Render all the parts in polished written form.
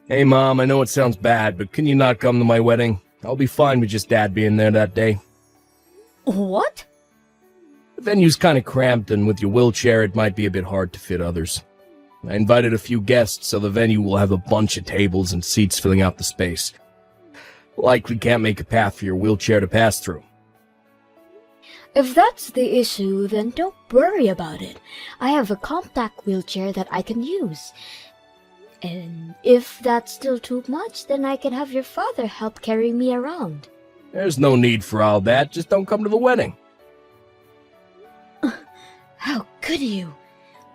Hey Mom, I know it sounds bad, but can you not come to my wedding? I'll be fine with just Dad being there that day. What? The venue's kinda cramped, and with your wheelchair it might be a bit hard to fit others. I invited a few guests, so the venue will have a bunch of tables and seats filling out the space. Likely can't make a path for your wheelchair to pass through. If that's the issue, then don't worry about it. I have a compact wheelchair that I can use. And if that's still too much, then I can have your father help carry me around. There's no need for all that, just don't come to the wedding. How could you?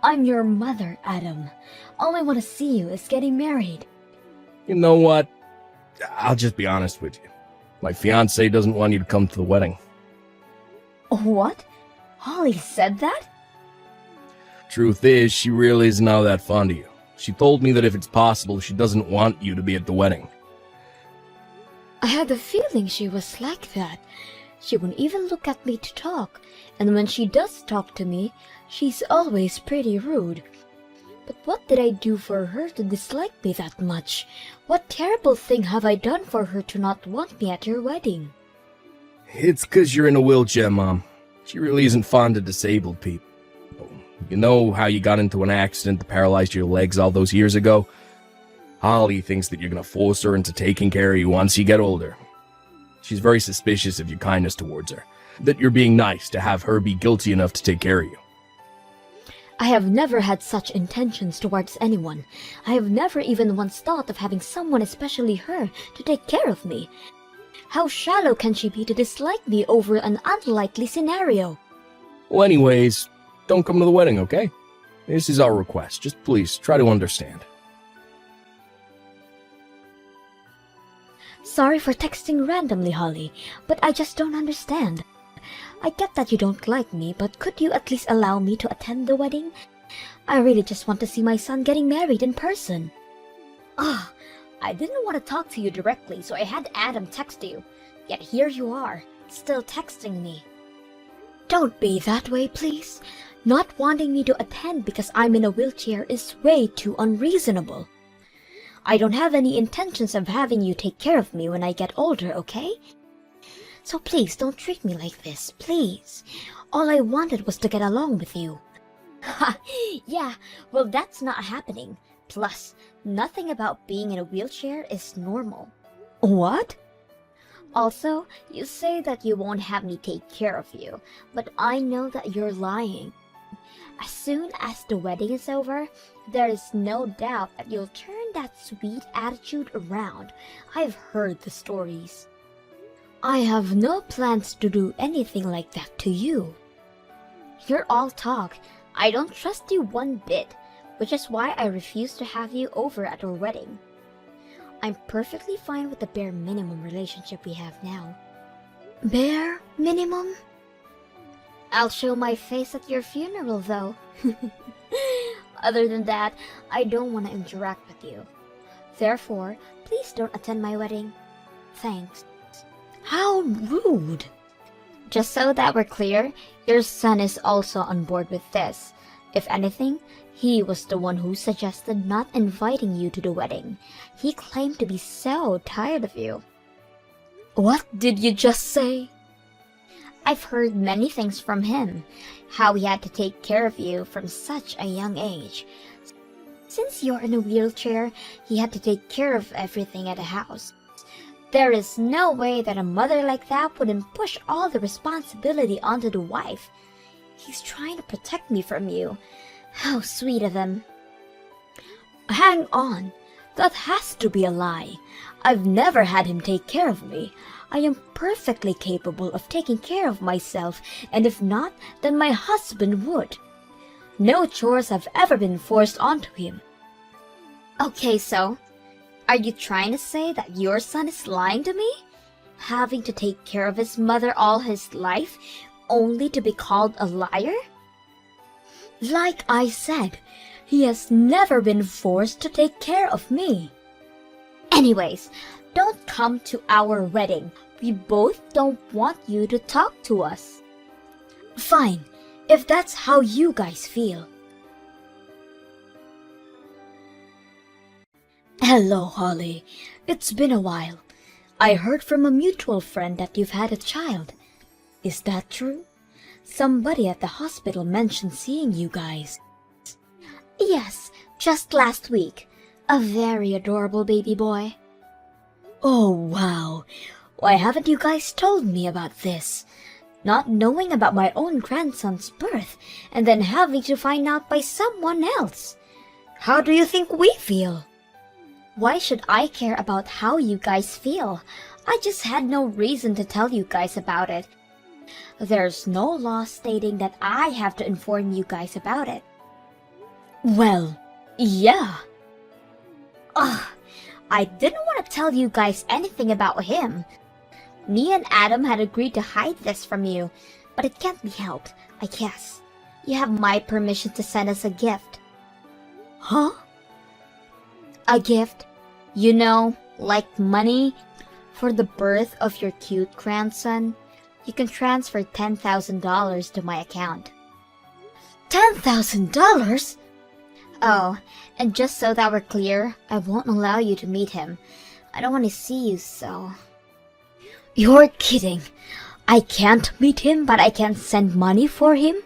I'm your mother, Adam. All I want to see you is getting married. You know what? I'll just be honest with you. My fiancé doesn't want you to come to the wedding. What? Holly said that? Truth is, she really isn't all that fond of you. She told me that if it's possible, she doesn't want you to be at the wedding. I had the feeling she was like that. She won't even look at me to talk, and when she does talk to me, she's always pretty rude. But what did I do for her to dislike me that much? What terrible thing have I done for her to not want me at her wedding? It's 'cause you're in a wheelchair, Mom. She really isn't fond of disabled people. You know how you got into an accident that paralyzed your legs all those years ago? Holly thinks that you're gonna force her into taking care of you once you get older. She's very suspicious of your kindness towards her, that you're being nice to have her be guilty enough to take care of you. I have never had such intentions towards anyone. I have never even once thought of having someone, especially her, to take care of me. How shallow can she be to dislike me over an unlikely scenario? Well, anyways, don't come to the wedding, okay? This is our request. Just please try to understand. Sorry for texting randomly, Holly, but I just don't understand. I get that you don't like me, but could you at least allow me to attend the wedding? I really just want to see my son getting married in person. I didn't want to talk to you directly, so I had Adam text you. Yet here you are, still texting me. Don't be that way, please. Not wanting me to attend because I'm in a wheelchair is way too unreasonable. I don't have any intentions of having you take care of me when I get older, okay? So please don't treat me like this, please. All I wanted was to get along with you. Ha! Yeah, well that's not happening. Plus, nothing about being in a wheelchair is normal. What? Also, you say that you won't have me take care of you, but I know that you're lying. As soon as the wedding is over, there is no doubt that you'll turn that sweet attitude around. I've heard the stories. I have no plans to do anything like that to you. You're all talk. I don't trust you one bit, which is why I refuse to have you over at our wedding. I'm perfectly fine with the bare minimum relationship we have now. Bare minimum? I'll show my face at your funeral, though. Other than that, I don't want to interact with you. Therefore, please don't attend my wedding. Thanks. How rude! Just so that we're clear, your son is also on board with this. If anything, he was the one who suggested not inviting you to the wedding. He claimed to be so tired of you. What did you just say? I've heard many things from him. How he had to take care of you from such a young age. Since you're in a wheelchair, he had to take care of everything at the house. There is no way that a mother like that wouldn't push all the responsibility onto the wife. He's trying to protect me from you. How sweet of him. Hang on. That has to be a lie. I've never had him take care of me. I am perfectly capable of taking care of myself, and if not, then my husband would. No chores have ever been forced onto him. Okay, so, are you trying to say that your son is lying to me? Having to take care of his mother all his life, only to be called a liar? Like I said, he has never been forced to take care of me. Anyways, don't come to our wedding. We both don't want you to talk to us. Fine, if that's how you guys feel. Hello, Holly. It's been a while. I heard from a mutual friend that you've had a child. Is that true? Somebody at the hospital mentioned seeing you guys. Yes, just last week. A very adorable baby boy. Oh, wow. Why haven't you guys told me about this? Not knowing about my own grandson's birth and then having to find out by someone else. How do you think we feel? Why should I care about how you guys feel? I just had no reason to tell you guys about it. There's no law stating that I have to inform you guys about it. Well, yeah. Ugh, I didn't want to tell you guys anything about him. Me and Adam had agreed to hide this from you, but it can't be helped, I guess. You have my permission to send us a gift. Huh? A gift? You know, like money? For the birth of your cute grandson, you can transfer $10,000 to my account. $10,000? Oh, and just so that we're clear, I won't allow you to meet him. I don't want to see you, so... You're kidding. I can't meet him, but I can send money for him?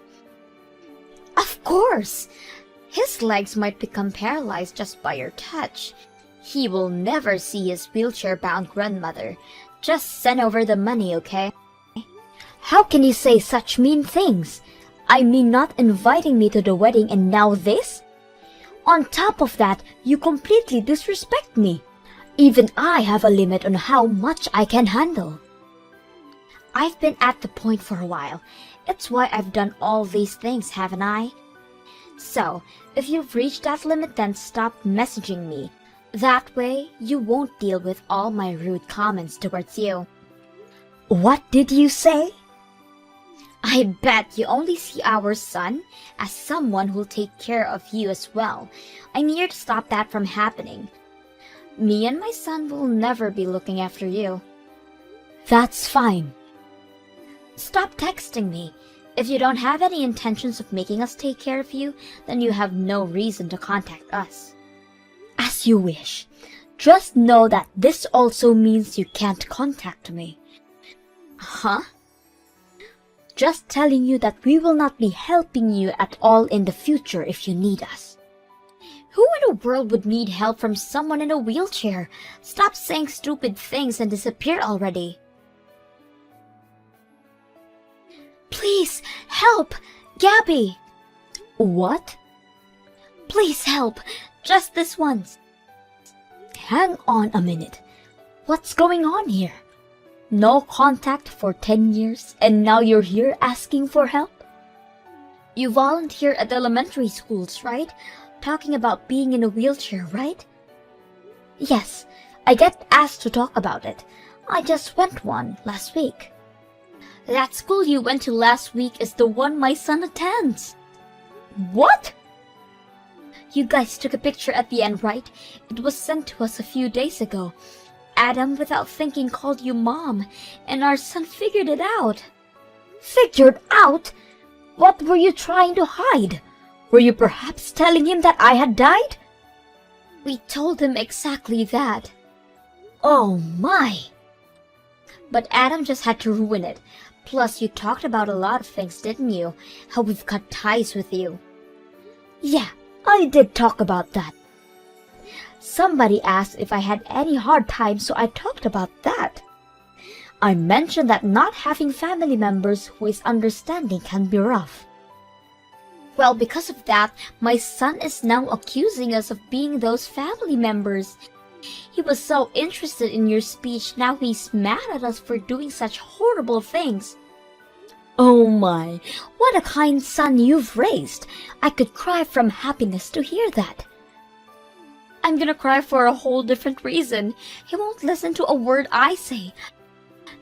Of course. His legs might become paralyzed just by your touch. He will never see his wheelchair-bound grandmother. Just send over the money, okay? How can you say such mean things? I mean, not inviting me to the wedding and now this? On top of that, you completely disrespect me. Even I have a limit on how much I can handle. I've been at the point for a while. It's why I've done all these things, haven't I? So, if you've reached that limit, then stop messaging me. That way, you won't deal with all my rude comments towards you. What did you say? I bet you only see our son as someone who'll take care of you as well. I'm here to stop that from happening. Me and my son will never be looking after you. That's fine. Stop texting me. If you don't have any intentions of making us take care of you, then you have no reason to contact us. As you wish. Just know that this also means you can't contact me. Huh? Just telling you that we will not be helping you at all in the future if you need us. Who in the world would need help from someone in a wheelchair? Stop saying stupid things and disappear already. Please, help! Gabby! What? Please help! Just this once. Hang on a minute. What's going on here? No contact for 10 years, and now you're here asking for help? You volunteer at elementary schools, right? Talking about being in a wheelchair, right? Yes, I get asked to talk about it. I just went one last week. That school you went to last week is the one my son attends. What? You guys took a picture at the end, right? It was sent to us a few days ago. Adam, without thinking, called you Mom, and our son figured it out. Figured out? What were you trying to hide? Were you perhaps telling him that I had died? We told him exactly that. Oh my! But Adam just had to ruin it. Plus, you talked about a lot of things, didn't you? How we've cut ties with you. Yeah, I did talk about that. Somebody asked if I had any hard times, so I talked about that. I mentioned that not having family members who is understanding can be rough. Well, because of that, my son is now accusing us of being those family members. He was so interested in your speech, now he's mad at us for doing such horrible things. Oh my, what a kind son you've raised. I could cry from happiness to hear that. I'm gonna cry for a whole different reason. He won't listen to a word I say.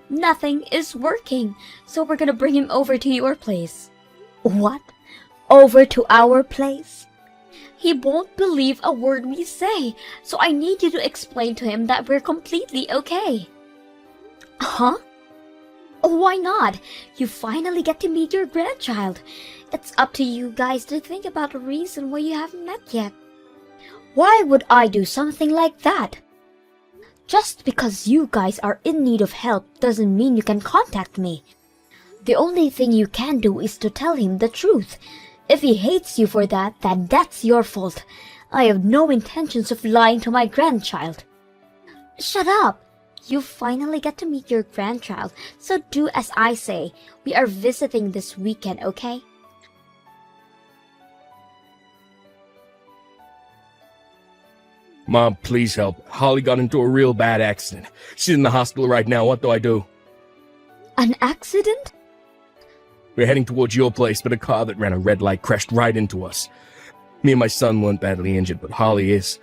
Nothing is working, so we're gonna bring him over to your place. What? Over to our place? He won't believe a word we say, so I need you to explain to him that we're completely okay. Huh? Why not? You finally get to meet your grandchild. It's up to you guys to think about a reason why you haven't met yet. Why would I do something like that? Just because you guys are in need of help doesn't mean you can contact me. The only thing you can do is to tell him the truth. If he hates you for that, then that's your fault. I have no intentions of lying to my grandchild. Shut up! You finally get to meet your grandchild, so do as I say. We are visiting this weekend, okay? Mom, please help. Holly got into a real bad accident. She's in the hospital right now. What do I do? An accident? We're heading towards your place, but a car that ran a red light crashed right into us. Me and my son weren't badly injured, but Holly is.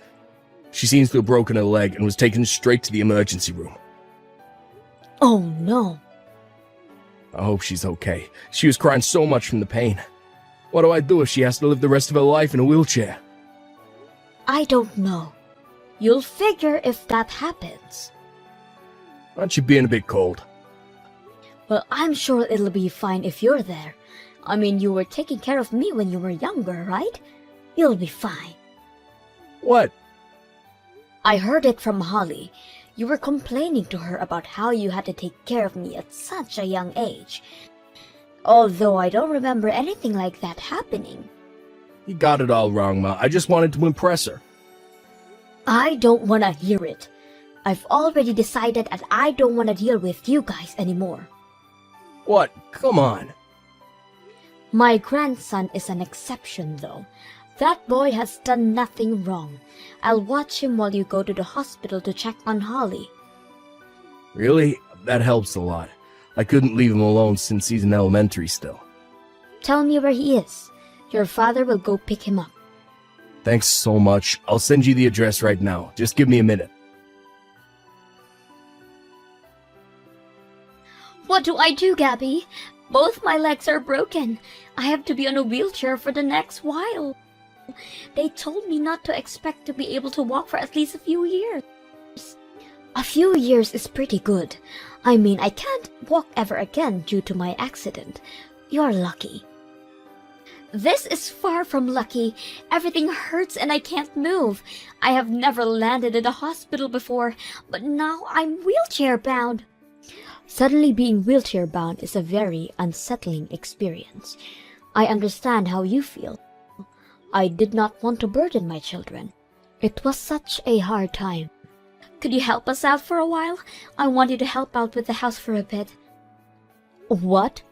She seems to have broken her leg and was taken straight to the emergency room. Oh no. I hope she's okay. She was crying so much from the pain. What do I do if she has to live the rest of her life in a wheelchair? I don't know. You'll figure if that happens. Aren't you being a bit cold? Well, I'm sure it'll be fine if you're there. I mean, you were taking care of me when you were younger, right? You'll be fine. What? I heard it from Holly. You were complaining to her about how you had to take care of me at such a young age. Although I don't remember anything like that happening. You got it all wrong, Ma. I just wanted to impress her. I don't want to hear it. I've already decided that I don't want to deal with you guys anymore. What? Come on. My grandson is an exception, though. That boy has done nothing wrong. I'll watch him while you go to the hospital to check on Holly. Really? That helps a lot. I couldn't leave him alone since he's in elementary still. Tell me where he is. Your father will go pick him up. Thanks so much. I'll send you the address right now. Just give me a minute. What do I do, Gabby? Both my legs are broken. I have to be on a wheelchair for the next while. They told me not to expect to be able to walk for at least a few years. A few years is pretty good. I mean, I can't walk ever again due to my accident. You're lucky. This is far from lucky. Everything hurts and I can't move. I have never landed in a hospital before, but now I'm wheelchair-bound. Suddenly being wheelchair-bound is a very unsettling experience. I understand how you feel. I did not want to burden my children. It was such a hard time. Could you help us out for a while? I want you to help out with the house for a bit. What?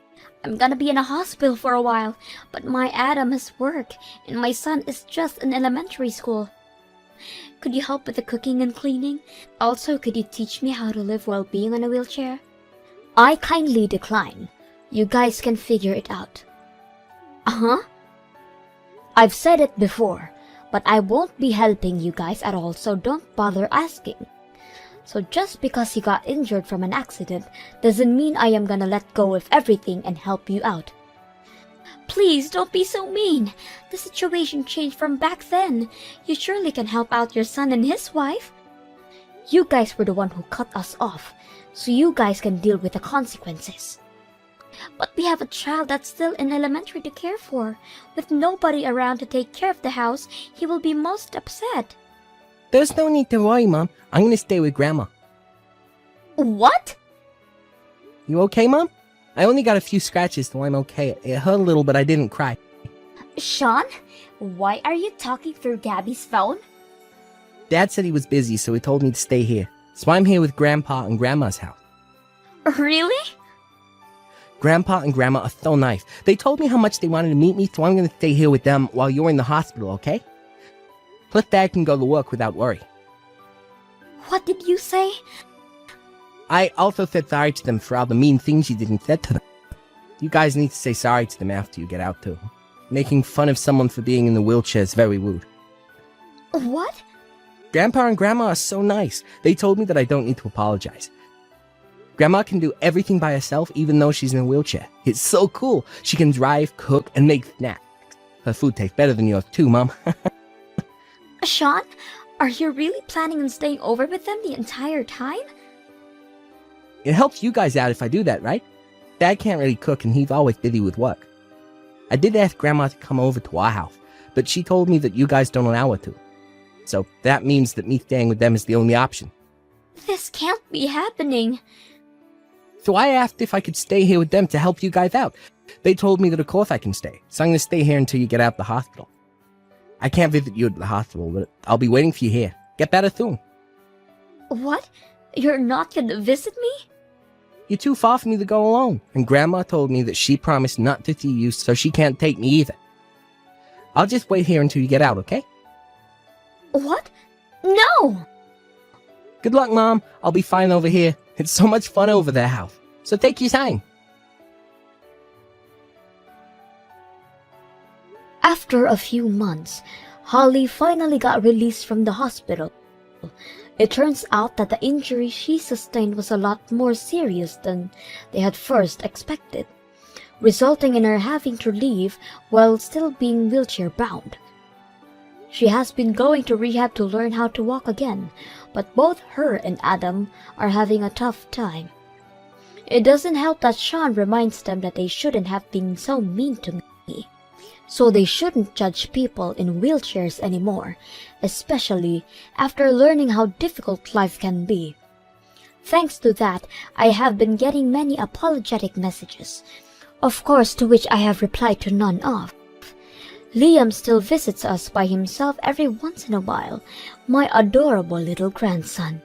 I'm gonna be in a hospital for a while, but my Adam has work, and my son is just in elementary school. Could you help with the cooking and cleaning? Also, could you teach me how to live while being on a wheelchair? I kindly decline. You guys can figure it out. Uh-huh. I've said it before, but I won't be helping you guys at all, so don't bother asking. So just because you got injured from an accident doesn't mean I am gonna let go of everything and help you out. Please don't be so mean. The situation changed from back then. You surely can help out your son and his wife. You guys were the one who cut us off, so you guys can deal with the consequences. But we have a child that's still in elementary to care for. With nobody around to take care of the house, he will be most upset. There's no need to worry, Mom. I'm gonna stay with Grandma. What? You okay, Mom? I only got a few scratches, so I'm okay. It hurt a little, but I didn't cry. Sean, why are you talking through Gabby's phone? Dad said he was busy, so he told me to stay here. So I'm here with Grandpa and Grandma's house. Really? Grandpa and Grandma are so nice. They told me how much they wanted to meet me, so I'm gonna stay here with them while you're in the hospital, okay? Plus, Dad can go to work without worry. What did you say? I also said sorry to them for all the mean things you did and said to them. You guys need to say sorry to them after you get out, too. Making fun of someone for being in the wheelchair is very rude. What? Grandpa and Grandma are so nice. They told me that I don't need to apologize. Grandma can do everything by herself, even though she's in a wheelchair. It's so cool. She can drive, cook, and make snacks. Her food tastes better than yours, too, Mom. Sean, are you really planning on staying over with them the entire time? It helps you guys out if I do that, right? Dad can't really cook, and he's always busy with work. I did ask Grandma to come over to our house, but she told me that you guys don't allow her to. so that means that me staying with them is the only option. This can't be happening. So I asked if I could stay here with them to help you guys out. They told me that of course I can stay, so I'm gonna stay here until you get out of the hospital. I can't visit you at the hospital, but I'll be waiting for you here. Get better soon. What? You're not gonna visit me? You're too far for me to go alone, and Grandma told me that she promised not to see you, so she can't take me either. I'll just wait here until you get out, okay? What? No! Good luck, Mom. I'll be fine over here. It's so much fun over their house. So take your time. After a few months, Holly finally got released from the hospital. It turns out that the injury she sustained was a lot more serious than they had first expected, resulting in her having to leave while still being wheelchair-bound. She has been going to rehab to learn how to walk again, but both her and Adam are having a tough time. It doesn't help that Sean reminds them that they shouldn't have been so mean to me, so they shouldn't judge people in wheelchairs anymore, especially after learning how difficult life can be. Thanks to that, I have been getting many apologetic messages, of course to which I have replied to none of. Liam still visits us by himself every once in a while, my adorable little grandson.